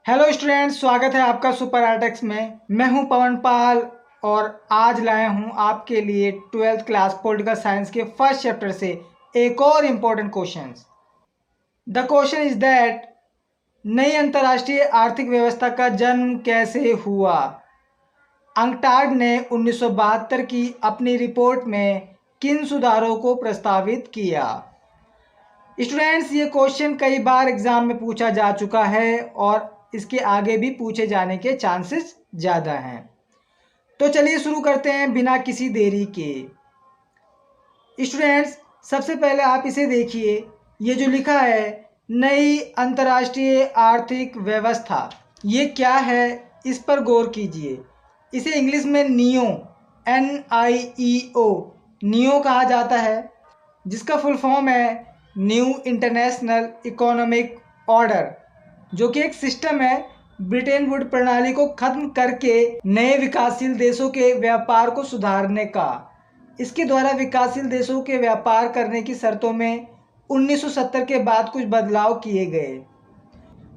Hello students, स्वागत है आपका सुपर आर्टेक्स में। मैं हूं पवन पाल और आज लाया हूं आपके लिए 12th क्लास पॉलिटिकल साइंस के फर्स्ट चैप्टर से एक और important question. The question is that नई अंतर्राष्ट्रीय आर्थिक व्यवस्था का जन्म कैसे हुआ। अंकटाड ने 1972 की अपनी रिपोर्ट में किन सुधारों को प्रस्तावित किया। स्टूडेंट्स, ये क्वेश्चन कई बार एग्जाम में पूछा जा चुका है और इसके आगे भी पूछे जाने के चांसेस ज़्यादा हैं। तो चलिए शुरू करते हैं बिना किसी देरी के। स्टूडेंट्स, सबसे पहले आप इसे देखिए, ये जो लिखा है नई अंतर्राष्ट्रीय आर्थिक व्यवस्था, ये क्या है, इस पर गौर कीजिए। इसे इंग्लिश में नियो NIEO नियो कहा जाता है, जिसका फुल फॉर्म है न्यू इंटरनेशनल इकोनॉमिक ऑर्डर, जो कि एक सिस्टम है ब्रिटेन वुड प्रणाली को खत्म करके नए विकासशील देशों के व्यापार को सुधारने का। इसके द्वारा विकासशील देशों के व्यापार करने की शर्तों में 1970 के बाद कुछ बदलाव किए गए।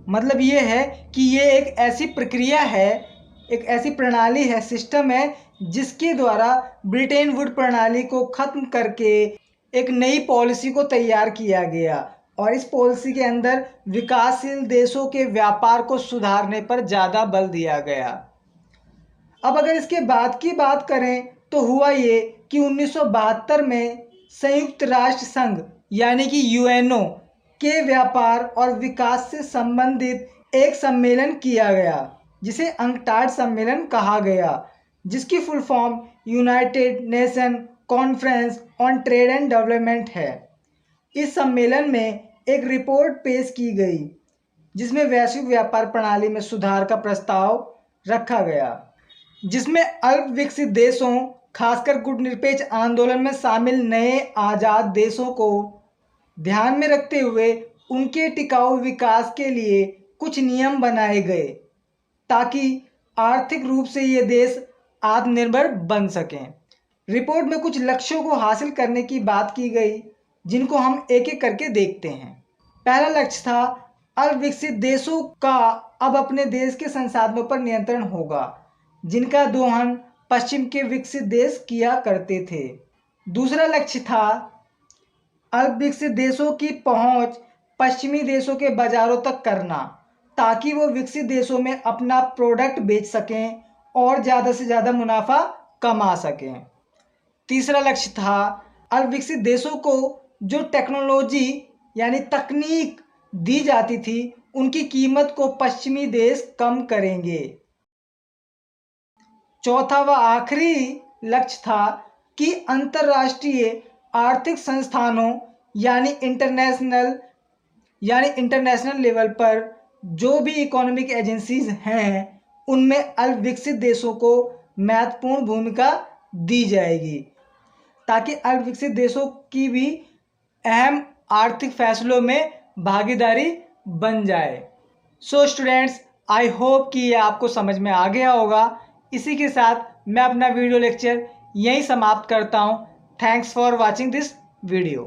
मतलब ये है कि ये एक ऐसी प्रक्रिया है, एक ऐसी प्रणाली है, सिस्टम है, जिसके द्वारा ब्रिटेन वुड प्रणाली को खत्म करके एक नई पॉलिसी को तैयार किया गया और इस पॉलिसी के अंदर विकासशील देशों के व्यापार को सुधारने पर ज़्यादा बल दिया गया। अब अगर इसके बाद की बात करें तो हुआ ये कि 1972 में संयुक्त राष्ट्र संघ यानी कि UNO के व्यापार और विकास से संबंधित एक सम्मेलन किया गया, जिसे अंकटाड सम्मेलन कहा गया, जिसकी full form United nation conference on trade and development है। इस सम्मेलन में एक रिपोर्ट पेश की गई जिसमें वैश्विक व्यापार प्रणाली में सुधार का प्रस्ताव रखा गया, जिसमें अल्प विकसित देशों, खासकर गुटनिरपेक्ष आंदोलन में शामिल नए आज़ाद देशों को ध्यान में रखते हुए उनके टिकाऊ विकास के लिए कुछ नियम बनाए गए ताकि आर्थिक रूप से ये देश आत्मनिर्भर बन सकें। रिपोर्ट में कुछ लक्ष्यों को हासिल करने की बात की गई, जिनको हम एक एक करके देखते हैं। पहला लक्ष्य था अल्प विकसित देशों का अब अपने देश के संसाधनों पर नियंत्रण होगा, जिनका दोहन पश्चिम के विकसित देश किया करते थे। दूसरा लक्ष्य था अल्प विकसित देशों की पहुंच पश्चिमी देशों के बाजारों तक करना, ताकि वो विकसित देशों में अपना प्रोडक्ट बेच सकें और ज़्यादा से ज़्यादा मुनाफा कमा सकें। तीसरा लक्ष्य था अल्प विकसित देशों को जो टेक्नोलॉजी यानी तकनीक दी जाती थी, उनकी कीमत को पश्चिमी देश कम करेंगे। चौथा व आखिरी लक्ष्य था कि अंतर्राष्ट्रीय आर्थिक संस्थानों यानी इंटरनेशनल लेवल पर जो भी इकोनॉमिक एजेंसीज हैं, उनमें अल्प विकसित देशों को महत्वपूर्ण भूमिका दी जाएगी, ताकि अल्प विकसित देशों की भी अहम आर्थिक फैसलों में भागीदारी बन जाए। सो स्टूडेंट्स, आई होप कि ये आपको समझ में आ गया होगा। इसी के साथ मैं अपना वीडियो लेक्चर यहीं समाप्त करता हूँ। Thanks for watching this video.